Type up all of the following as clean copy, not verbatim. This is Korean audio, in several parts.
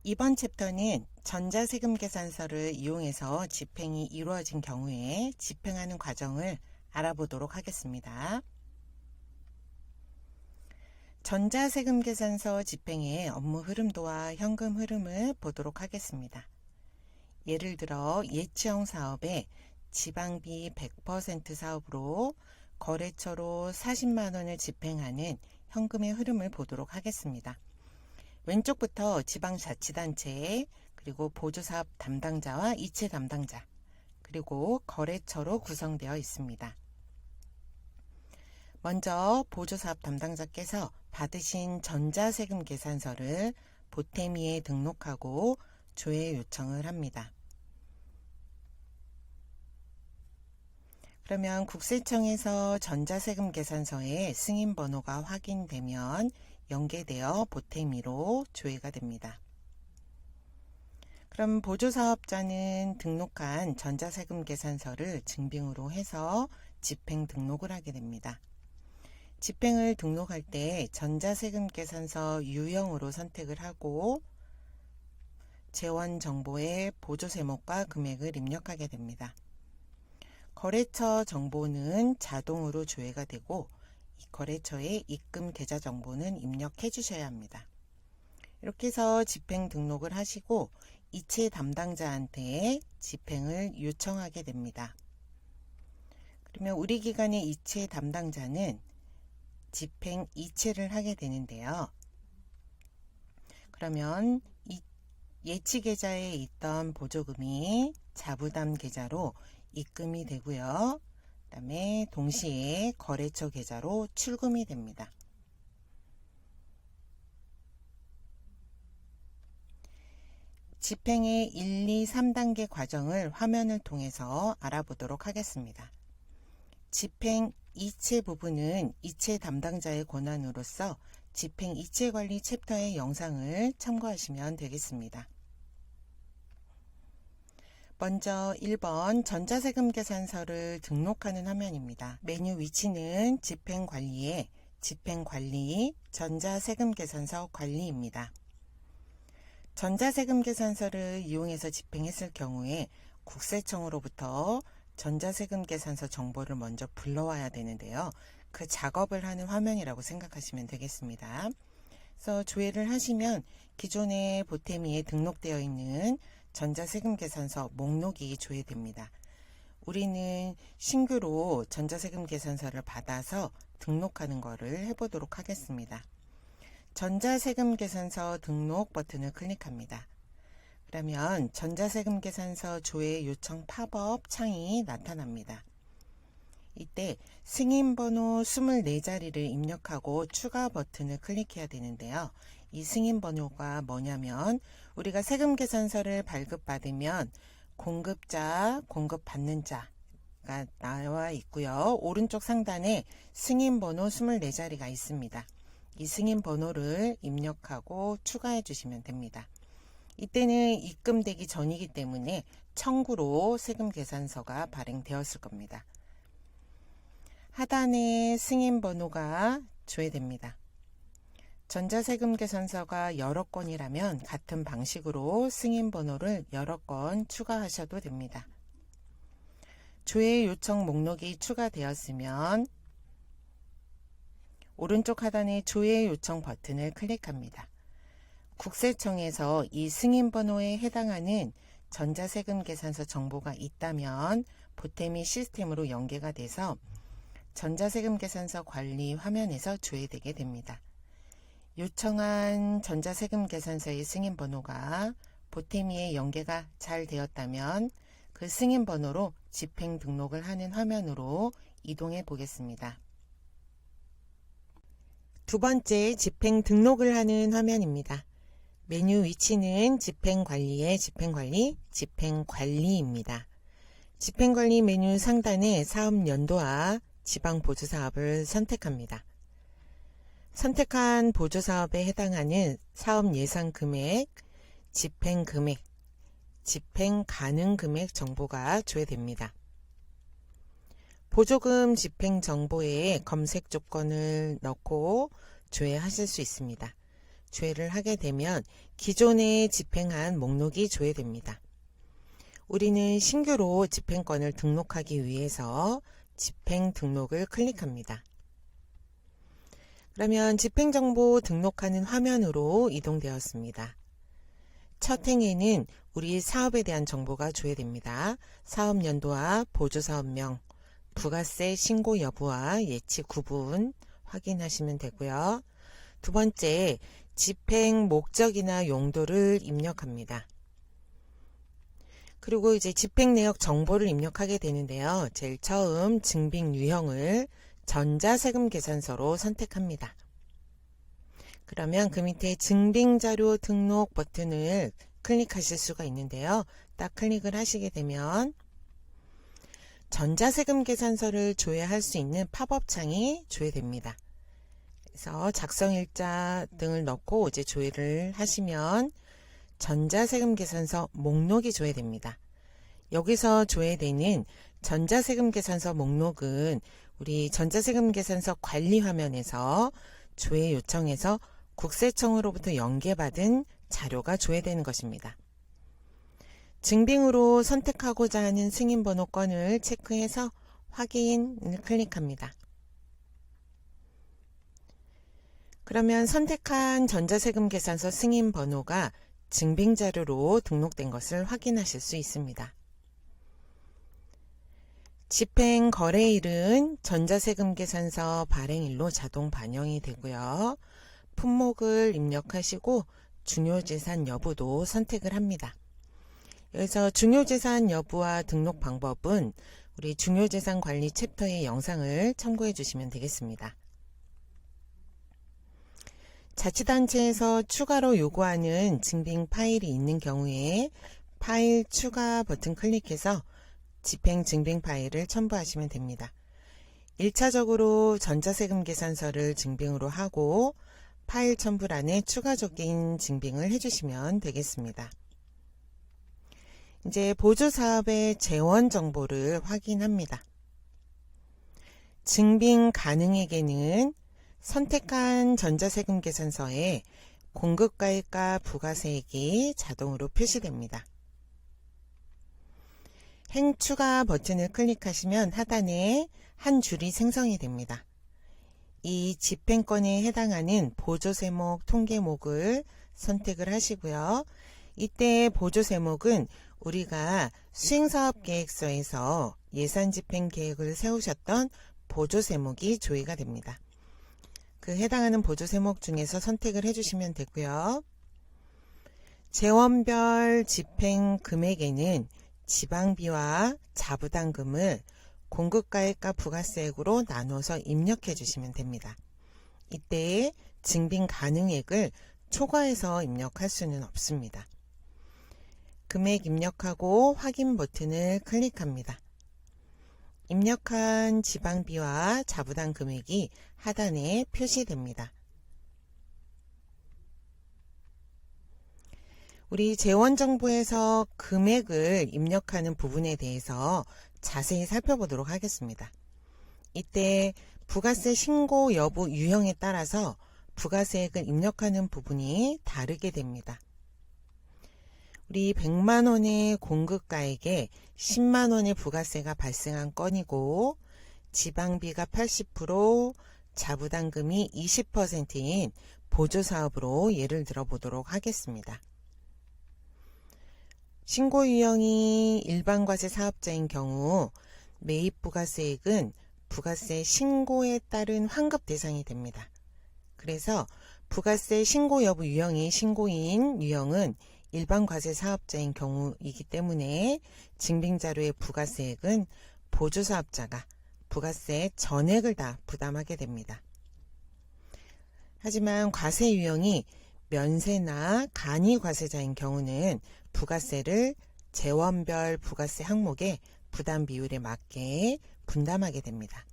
이번 챕터는 전자세금계산서를 이용해서 집행이 이루어진 경우에 집행하는 과정을 알아보도록 하겠습니다. 전자세금계산서 집행의 업무 흐름도와 현금 흐름을 보도록 하겠습니다. 예를 들어 예치형 사업에 지방비 100% 사업으로 거래처로 40만원을 집행하는 현금의 흐름을 보도록 하겠습니다. 왼쪽부터 지방자치단체, 그리고 보조사업 담당자와 이체 담당자, 그리고 거래처로 구성되어 있습니다. 먼저 보조사업 담당자께서 받으신 전자세금 계산서를 보태미에 등록하고 조회 요청을 합니다. 그러면 국세청에서 전자세금 계산서의 승인번호가 확인되면 연계되어 보태미로 조회가 됩니다. 그럼 보조사업자는 등록한 전자세금 계산서를 증빙으로 해서 집행 등록을 하게 됩니다. 집행을 등록할 때 전자세금 계산서 유형으로 선택을 하고 재원 정보에 보조세목과 금액을 입력하게 됩니다. 거래처 정보는 자동으로 조회가 되고 이 거래처의 입금 계좌 정보는 입력해 주셔야 합니다. 이렇게 해서 집행 등록을 하시고 이체 담당자한테 집행을 요청하게 됩니다. 그러면 우리 기관의 이체 담당자는 집행 이체를 하게 되는데요. 그러면 이 예치 계좌에 있던 보조금이 자부담 계좌로 입금이 되고요. 그 다음에 동시에 거래처 계좌로 출금이 됩니다. 집행의 1, 2, 3단계 과정을 화면을 통해서 알아보도록 하겠습니다. 집행 이체 부분은 이체 담당자의 권한으로서 집행 이체 관리 챕터의 영상을 참고하시면 되겠습니다. 먼저 1번 전자세금 계산서를 등록하는 화면입니다. 메뉴 위치는 집행관리에 집행관리, 전자세금 계산서 관리입니다. 전자세금 계산서를 이용해서 집행했을 경우에 국세청으로부터 전자세금 계산서 정보를 먼저 불러와야 되는데요. 그 작업을 하는 화면이라고 생각하시면 되겠습니다. 그래서 조회를 하시면 기존의 보태미에 등록되어 있는 전자세금 계산서 목록이 조회됩니다. 우리는 신규로 전자세금 계산서를 받아서 등록하는 것을 해보도록 하겠습니다. 전자세금 계산서 등록 버튼을 클릭합니다. 그러면 전자세금 계산서 조회 요청 팝업 창이 나타납니다. 이때 승인번호 24자리를 입력하고 추가 버튼을 클릭해야 되는데요. 이 승인번호가 뭐냐면 우리가 세금 계산서를 발급받으면 공급자, 공급받는 자가 나와 있고요. 오른쪽 상단에 승인번호 24자리가 있습니다. 이 승인번호를 입력하고 추가해 주시면 됩니다. 이때는 입금되기 전이기 때문에 청구로 세금 계산서가 발행되었을 겁니다. 하단에 승인번호가 조회됩니다. 전자세금 계산서가 여러 건이라면 같은 방식으로 승인번호를 여러 건 추가하셔도 됩니다. 조회 요청 목록이 추가되었으면 오른쪽 하단의 조회 요청 버튼을 클릭합니다. 국세청에서 이 승인번호에 해당하는 전자세금 계산서 정보가 있다면 보태미 시스템으로 연계가 돼서 전자세금 계산서 관리 화면에서 조회되게 됩니다. 요청한 전자세금 계산서의 승인번호가 보태미에 연계가 잘 되었다면 그 승인번호로 집행 등록을 하는 화면으로 이동해 보겠습니다. 두 번째 집행 등록을 하는 화면입니다. 메뉴 위치는 집행관리의 집행관리, 집행관리입니다. 집행관리 메뉴 상단에 사업 연도와 지방보조사업을 선택합니다. 선택한 보조사업에 해당하는 사업 예상 금액, 집행 금액, 집행 가능 금액 정보가 조회됩니다. 보조금 집행 정보에 검색 조건을 넣고 조회하실 수 있습니다. 조회를 하게 되면 기존에 집행한 목록이 조회됩니다. 우리는 신규로 집행권을 등록하기 위해서 집행 등록을 클릭합니다. 그러면 집행정보 등록하는 화면으로 이동되었습니다. 첫 행에는 우리 사업에 대한 정보가 조회됩니다. 사업연도와 보조사업명, 부가세 신고 여부와 예치 구분 확인하시면 되고요. 두 번째, 집행 목적이나 용도를 입력합니다. 그리고 이제 집행 내역 정보를 입력하게 되는데요. 제일 처음 증빙 유형을 전자세금 계산서로 선택합니다. 그러면 그 밑에 증빙자료 등록 버튼을 클릭하실 수가 있는데요. 딱 클릭을 하시게 되면 전자세금 계산서를 조회할 수 있는 팝업 창이 조회됩니다. 그래서 작성일자 등을 넣고 이제 조회를 하시면 전자세금 계산서 목록이 조회됩니다. 여기서 조회되는 전자세금 계산서 목록은 우리 전자세금 계산서 관리 화면에서 조회 요청해서 국세청으로부터 연계받은 자료가 조회되는 것입니다. 증빙으로 선택하고자 하는 승인번호 건을 체크해서 확인을 클릭합니다. 그러면 선택한 전자세금 계산서 승인번호가 증빙자료로 등록된 것을 확인하실 수 있습니다. 집행 거래일은 전자세금 계산서 발행일로 자동 반영이 되고요. 품목을 입력하시고 중요재산 여부도 선택을 합니다. 여기서 중요재산 여부와 등록 방법은 우리 중요재산 관리 챕터의 영상을 참고해 주시면 되겠습니다. 자치단체에서 추가로 요구하는 증빙 파일이 있는 경우에 파일 추가 버튼 클릭해서 집행 증빙 파일을 첨부하시면 됩니다. 1차적으로 전자세금 계산서를 증빙으로 하고 파일 첨부란에 추가적인 증빙을 해주시면 되겠습니다. 이제 보조사업의 재원 정보를 확인합니다. 증빙 가능에게는 선택한 전자세금 계산서에 공급가액과 부가세액이 자동으로 표시됩니다. 행추가 버튼을 클릭하시면 하단에 한 줄이 생성이 됩니다. 이 집행권에 해당하는 보조세목 통계목을 선택을 하시고요. 이때 보조세목은 우리가 수행사업계획서에서 예산집행계획을 세우셨던 보조세목이 조회가 됩니다. 그 해당하는 보조세목 중에서 선택을 해주시면 되고요. 재원별 집행 금액에는 지방비와 자부담금을 공급가액과 부가세액으로 나눠서 입력해 주시면 됩니다. 이때 증빙 가능액을 초과해서 입력할 수는 없습니다. 금액 입력하고 확인 버튼을 클릭합니다. 입력한 지방비와 자부담 금액이 하단에 표시됩니다. 우리 재원정보에서 금액을 입력하는 부분에 대해서 자세히 살펴보도록 하겠습니다. 이때 부가세 신고 여부 유형에 따라서 부가세액을 입력하는 부분이 다르게 됩니다. 우리 100만원의 공급가액에 10만원의 부가세가 발생한 건이고 지방비가 80%, 자부담금이 20%인 보조사업으로 예를 들어 보도록 하겠습니다. 신고 유형이 일반과세 사업자인 경우 매입 부가세액은 부가세 신고에 따른 환급 대상이 됩니다. 그래서 부가세 신고 여부 유형이 신고인 유형은 일반과세 사업자인 경우이기 때문에 증빙자료의 부가세액은 보조사업자가 부가세 전액을 다 부담하게 됩니다. 하지만 과세 유형이 면세나 간이과세자인 경우는 부가세를 재원별 부가세 항목의 부담 비율에 맞게 분담하게 됩니다.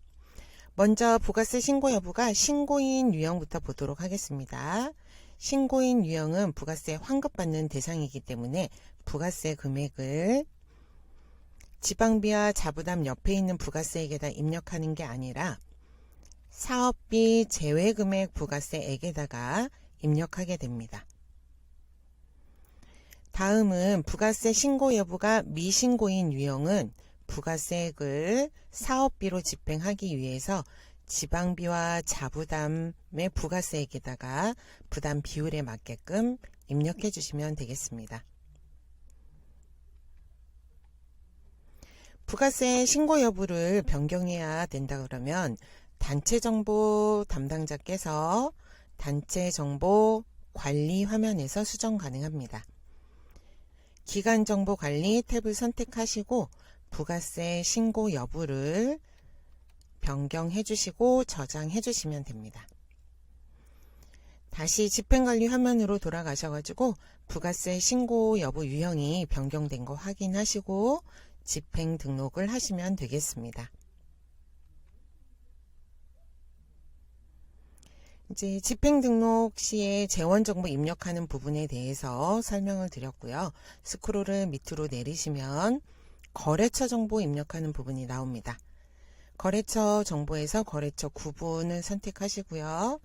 먼저 부가세 신고 여부가 신고인 유형부터 보도록 하겠습니다. 신고인 유형은 부가세 환급받는 대상이기 때문에 부가세 금액을 지방비와 자부담 옆에 있는 부가세액에다 입력하는 게 아니라 사업비 제외금액 부가세액에다가 입력하게 됩니다. 다음은 부가세 신고 여부가 미신고인 유형은 부가세액을 사업비로 집행하기 위해서 지방비와 자부담의 부가세액에다가 부담 비율에 맞게끔 입력해 주시면 되겠습니다. 부가세 신고 여부를 변경해야 된다 그러면 단체정보 담당자께서 단체정보 관리 화면에서 수정 가능합니다. 기간정보 관리 탭을 선택하시고 부가세 신고 여부를 변경해 주시고 저장해 주시면 됩니다. 다시 집행관리 화면으로 돌아가셔가지고 부가세 신고 여부 유형이 변경된 거 확인하시고 집행 등록을 하시면 되겠습니다. 이제 집행 등록 시에 재원정보 입력하는 부분에 대해서 설명을 드렸고요. 스크롤을 밑으로 내리시면 거래처 정보 입력하는 부분이 나옵니다. 거래처 정보에서 거래처 구분을 선택하시고요.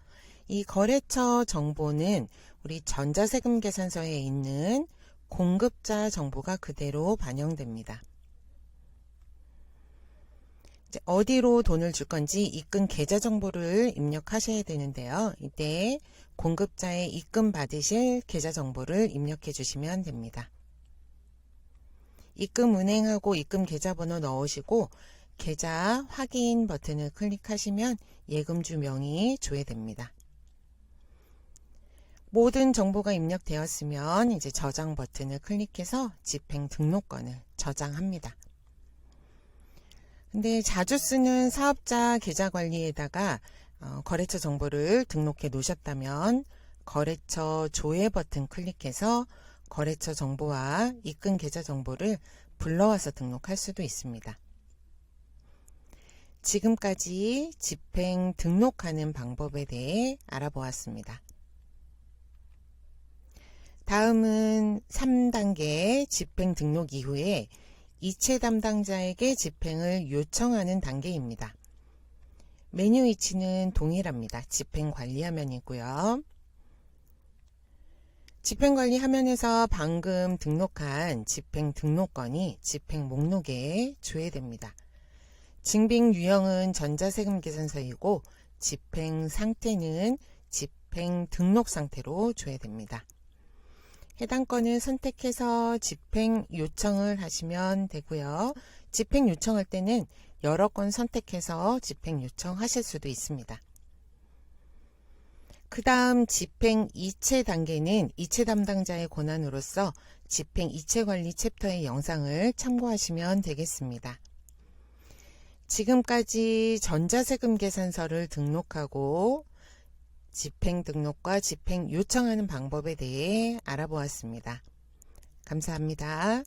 이 거래처 정보는 우리 전자세금 계산서에 있는 공급자 정보가 그대로 반영됩니다. 이제 어디로 돈을 줄 건지 입금 계좌 정보를 입력하셔야 되는데요. 이때 공급자의 입금 받으실 계좌 정보를 입력해 주시면 됩니다. 입금 은행하고 입금 계좌번호 넣으시고 계좌 확인 버튼을 클릭하시면 예금주 명의 조회됩니다. 모든 정보가 입력되었으면 이제 저장 버튼을 클릭해서 집행 등록권을 저장합니다. 근데 자주 쓰는 사업자 계좌 관리에다가 거래처 정보를 등록해 놓으셨다면 거래처 조회 버튼 클릭해서 거래처 정보와 입금 계좌 정보를 불러와서 등록할 수도 있습니다. 지금까지 집행 등록하는 방법에 대해 알아보았습니다. 다음은 3단계 집행 등록 이후에 이체 담당자에게 집행을 요청하는 단계입니다. 메뉴 위치는 동일합니다. 집행 관리 화면이고요. 집행 관리 화면에서 방금 등록한 집행 등록건이 집행 목록에 조회됩니다. 증빙 유형은 전자세금 계산서이고 집행 상태는 집행 등록 상태로 조회됩니다. 해당 건을 선택해서 집행 요청을 하시면 되고요. 집행 요청할 때는 여러 건 선택해서 집행 요청하실 수도 있습니다. 그 다음 집행 이체 단계는 이체 담당자의 권한으로서 집행 이체 관리 챕터의 영상을 참고하시면 되겠습니다. 지금까지 전자세금 계산서를 등록하고 집행 등록과 집행 요청하는 방법에 대해 알아보았습니다. 감사합니다.